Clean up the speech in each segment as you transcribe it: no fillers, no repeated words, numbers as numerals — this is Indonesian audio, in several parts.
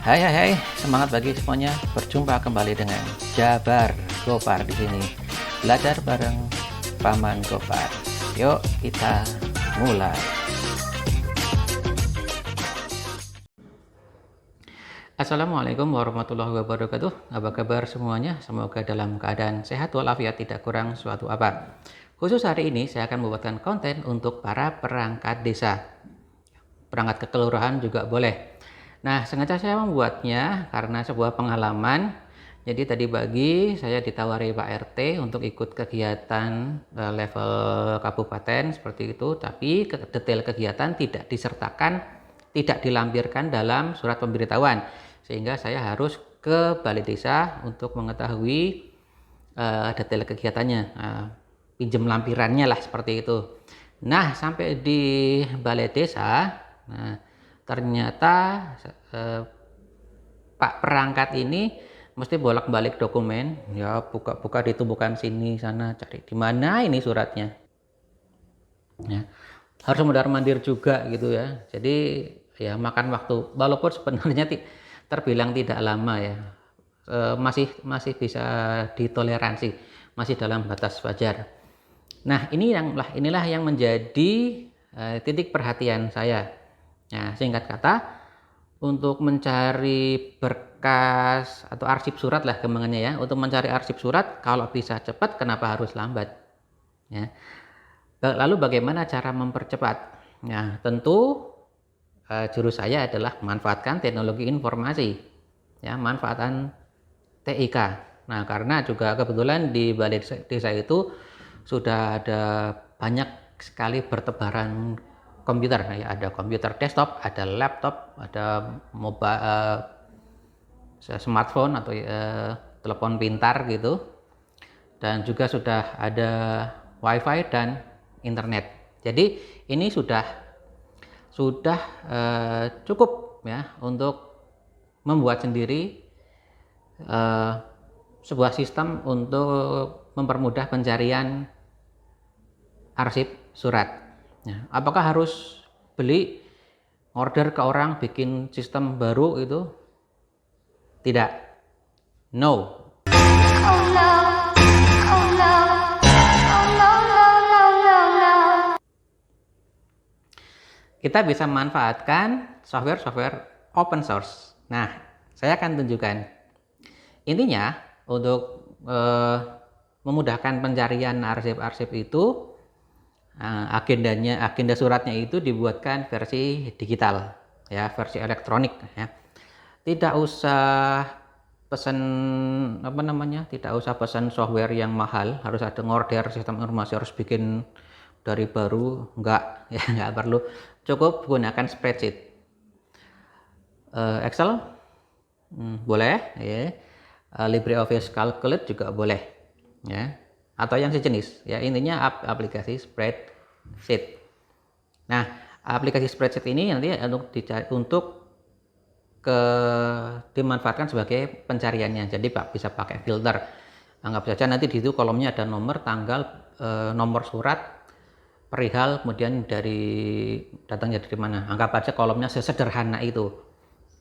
Hai, semangat bagi semuanya. Berjumpa kembali dengan Jabar Gopar di sini. Belajar bareng Paman Gopar. Yuk kita mulai. Assalamualaikum warahmatullahi wabarakatuh. Apa kabar semuanya? Semoga dalam keadaan sehat walafiat, tidak kurang suatu apa. Khusus hari ini saya akan membuatkan konten untuk para perangkat desa. Perangkat kekelurahan juga boleh. Nah, sengaja saya membuatnya karena sebuah pengalaman. Jadi tadi pagi saya ditawari Pak RT untuk ikut kegiatan level kabupaten seperti itu, tapi detail kegiatan tidak disertakan, tidak dilampirkan dalam surat pemberitahuan. Sehingga saya harus ke balai desa untuk mengetahui detail kegiatannya, pinjam lampirannya lah seperti itu. Nah, sampai di balai desa, ternyata Pak perangkat ini mesti bolak-balik dokumen, ya buka-buka ditumpukan sini sana, cari di mana ini suratnya. Ya, harus mondar-mandir juga gitu ya. Jadi ya makan waktu, walaupun sebenarnya terbilang tidak lama ya, masih bisa ditoleransi, masih dalam batas wajar. Nah, inilah yang menjadi titik perhatian saya. Nah, singkat kata, untuk mencari berkas atau arsip surat lah kembangannya ya. Untuk mencari arsip surat, kalau bisa cepat, kenapa harus lambat? Ya. Lalu bagaimana cara mempercepat? Nah, tentu jurus saya adalah manfaatkan teknologi informasi. Ya, manfaatkan TIK. Nah, karena juga kebetulan di balai desa itu sudah ada banyak sekali bertebaran komputer, ya, ada komputer desktop, ada laptop, ada mobile, smartphone atau telepon pintar gitu, dan juga sudah ada wifi dan internet. Jadi ini sudah cukup ya untuk membuat sendiri sebuah sistem untuk mempermudah pencarian arsip surat. Ya, apakah harus beli, order ke orang, bikin sistem baru itu? Tidak. No. Oh no. Oh no. Oh no, no, no, no, no. Kita bisa manfaatkan software-software open source. Nah, saya akan tunjukkan. Intinya untuk memudahkan pencarian arsip-arsip itu, agenda suratnya itu dibuatkan versi digital, ya, versi elektronik ya. Tidak usah pesan tidak usah pesan software yang mahal, harus ada ngorder sistem informasi, harus bikin dari baru, enggak ya, enggak perlu. Cukup gunakan spreadsheet. Excel boleh ya. LibreOffice Calculate juga boleh ya, atau yang sejenis ya. Intinya aplikasi spreadsheet. Nah, aplikasi spreadsheet ini nanti untuk dimanfaatkan sebagai pencariannya. Jadi Pak bisa pakai filter. Anggap saja nanti di situ kolomnya ada nomor, tanggal, nomor surat, perihal, kemudian datangnya dari mana. Anggap aja kolomnya sesederhana itu.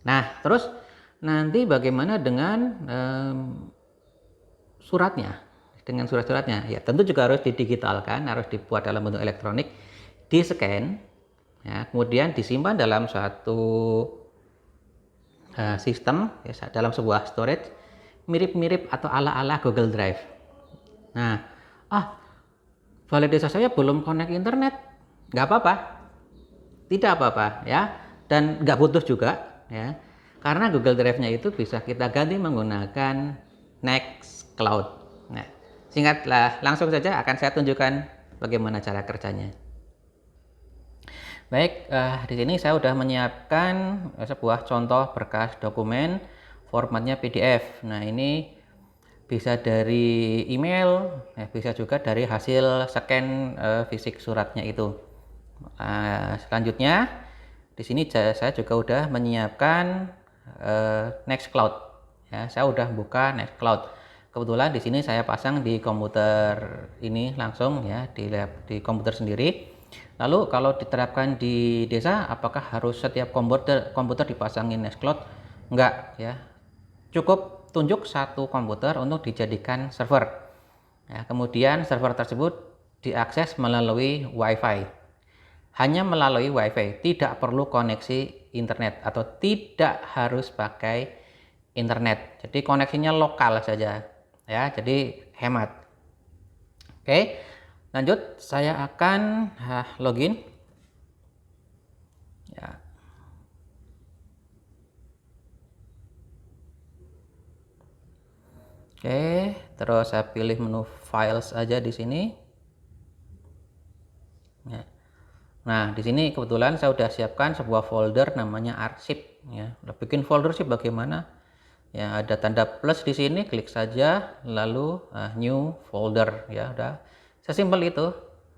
Nah, terus nanti bagaimana dengan suratnya? Dengan surat-suratnya, ya tentu juga harus didigitalkan, harus dibuat dalam bentuk elektronik, di-scan, ya, kemudian disimpan dalam suatu sistem, ya, dalam sebuah storage, mirip-mirip atau ala-ala Google Drive. Nah, balai desa saya belum connect internet, nggak apa-apa, tidak apa-apa ya, dan nggak butuh juga ya, karena Google Drive-nya itu bisa kita ganti menggunakan Nextcloud. Nah, singkatlah, langsung saja akan saya tunjukkan bagaimana cara kerjanya. Baik, di sini saya sudah menyiapkan sebuah contoh berkas dokumen, formatnya PDF. Nah, ini bisa dari email, bisa juga dari hasil scan fisik suratnya itu. Selanjutnya, di sini saya juga sudah menyiapkan Nextcloud. Ya, saya sudah buka Nextcloud. Kebetulan di sini saya pasang di komputer ini langsung ya, di komputer sendiri. Lalu kalau diterapkan di desa, apakah harus setiap komputer dipasangin Nextcloud? Enggak ya, cukup tunjuk satu komputer untuk dijadikan server ya. Kemudian server tersebut diakses melalui WiFi, hanya melalui WiFi, tidak perlu koneksi internet atau tidak harus pakai internet, jadi koneksinya lokal saja ya, jadi hemat. Oke, lanjut, saya akan login ya. Oke, terus saya pilih menu files aja di sini ya. Nah, di sini kebetulan saya sudah siapkan sebuah folder namanya arsip ya. Bikin folder sih bagaimana? Ya, ada tanda plus di sini, klik saja lalu new folder ya, udah sesimpel itu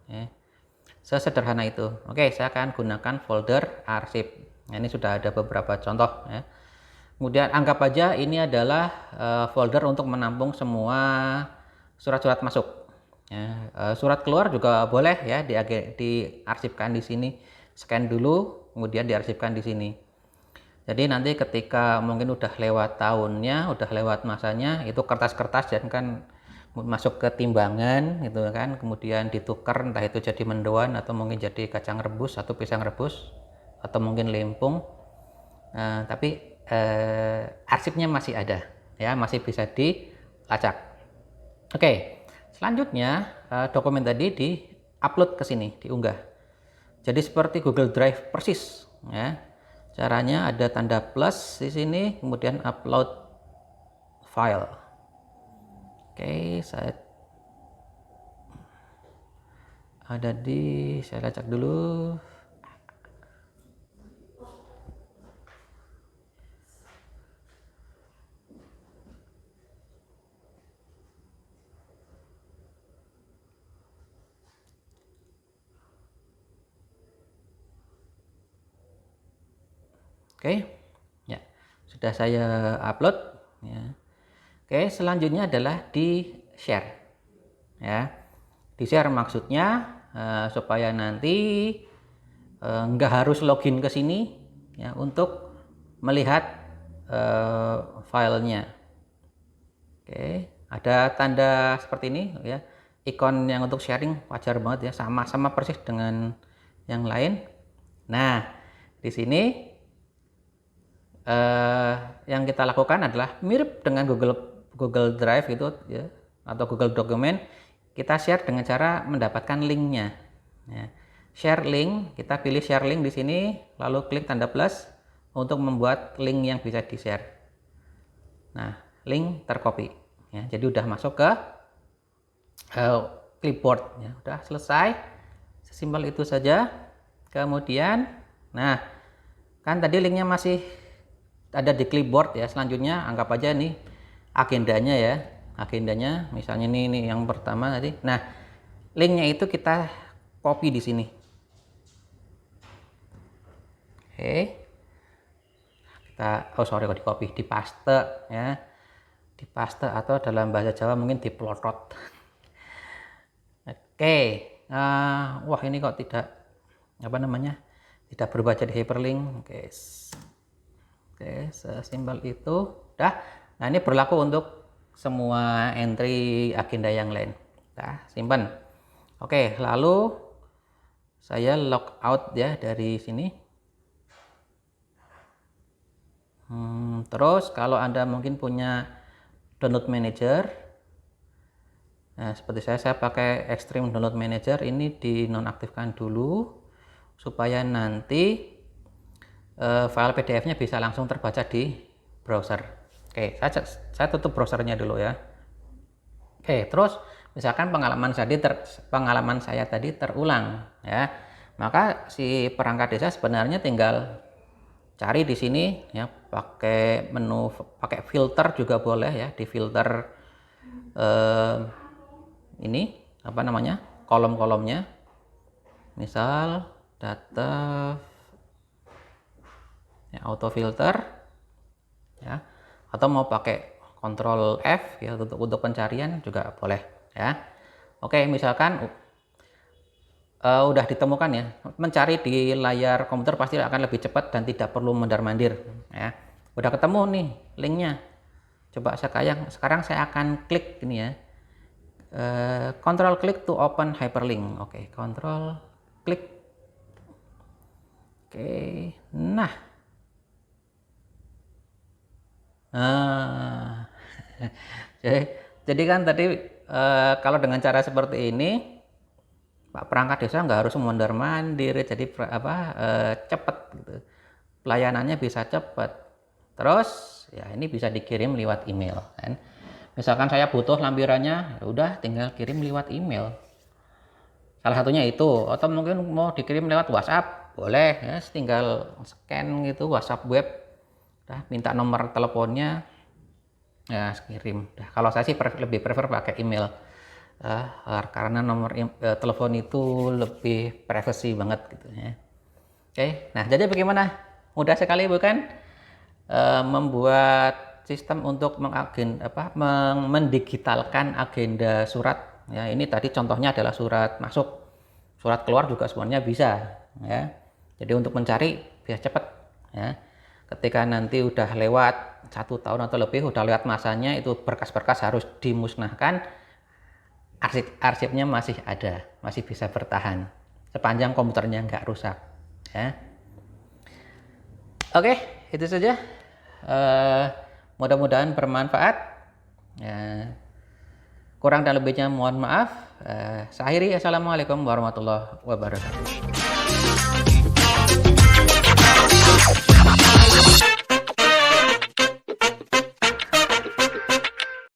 ya. Sesederhana itu. Oke, saya akan gunakan folder arsip. Nah, ini sudah ada beberapa contoh ya. Kemudian anggap aja ini adalah folder untuk menampung semua surat-surat masuk ya. Surat keluar juga boleh ya, diarsipkan di sini, scan dulu kemudian diarsipkan di sini. Jadi nanti ketika mungkin udah lewat tahunnya, udah lewat masanya, itu kertas-kertas dan kan masuk ke timbangan gitu kan, kemudian ditukar entah itu jadi mendoan atau mungkin jadi kacang rebus atau pisang rebus atau mungkin lempung. Tapi arsipnya masih ada ya, masih bisa dilacak. Oke, selanjutnya dokumen tadi di upload ke sini, diunggah. Jadi seperti Google Drive persis ya. Caranya ada tanda plus di sini, kemudian upload file. Oke, saya lacak dulu. Oke, ya sudah saya upload ya. Oke, selanjutnya adalah di share ya. Di share maksudnya supaya nanti nggak harus login ke sini ya untuk melihat filenya. Oke, ada tanda seperti ini ya, ikon yang untuk sharing, wajar banget ya, sama persis dengan yang lain. Nah, di sini yang kita lakukan adalah mirip dengan Google Drive gitu ya, atau Google Dokumen. Kita share dengan cara mendapatkan linknya ya. Share link, kita pilih share link di sini, lalu klik tanda plus untuk membuat link yang bisa di share. Nah, link tercopy ya, jadi udah masuk ke clipboard ya, udah selesai, sesimpel itu saja. Kemudian nah kan tadi linknya masih ada di clipboard ya, selanjutnya anggap aja nih agendanya ya, agendanya misalnya ini yang pertama tadi. Nah, linknya itu kita copy di sini. Oke, kita kok di copy, di paste ya, di paste atau dalam bahasa Jawa mungkin diplotot. Oke, wah ini kok tidak tidak berubah jadi hyperlink. Oke, sesimpel itu. Dah. Nah, ini berlaku untuk semua entry agenda yang lain. Nah, simpan. Oke, lalu saya log out ya dari sini. Terus kalau Anda mungkin punya download manager, nah seperti saya pakai Extreme Download Manager, ini dinonaktifkan dulu supaya nanti file PDF-nya bisa langsung terbaca di browser. Oke, saya tutup browsernya dulu ya. Oke, terus misalkan pengalaman saya tadi terulang ya, maka si perangkat desa sebenarnya tinggal cari di sini ya, pakai menu, pakai filter juga boleh ya, di filter ini kolom-kolomnya, misal data ya, auto filter ya, atau mau pakai Ctrl F ya untuk pencarian juga boleh ya. Oke, misalkan udah ditemukan ya, mencari di layar komputer pasti akan lebih cepat dan tidak perlu mondar-mandir ya. Udah ketemu nih linknya. Coba sekarang saya akan klik ini ya. Control klik to open hyperlink. Oke, control klik. Oke, nah, jadi, kan tadi kalau dengan cara seperti ini, Pak perangkat desa nggak harus mondar-mandir, jadi cepet gitu. Pelayanannya bisa cepet. Terus ya ini bisa dikirim lewat email kan. Misalkan saya butuh lampirannya, ya udah tinggal kirim lewat email. Salah satunya itu, atau mungkin mau dikirim lewat WhatsApp, boleh ya, tinggal scan gitu WhatsApp web, minta nomor teleponnya, ya kirim. Kalau saya sih lebih prefer pakai email, karena nomor telepon itu lebih privacy banget gitu ya. Oke, nah jadi bagaimana? Mudah sekali bukan? Membuat sistem untuk mendigitalkan agenda surat. Ya, ini tadi contohnya adalah surat masuk, surat keluar juga sebenarnya bisa. Ya, jadi untuk mencari biar cepat. Ya, ketika nanti udah lewat 1 tahun atau lebih, udah lewat masanya, itu berkas-berkas harus dimusnahkan. Arsipnya masih ada, masih bisa bertahan sepanjang komputernya nggak rusak. Ya. Oke, itu saja. Mudah-mudahan bermanfaat. Ya, kurang dan lebihnya mohon maaf. Saya akhiri. Assalamualaikum warahmatullahi wabarakatuh.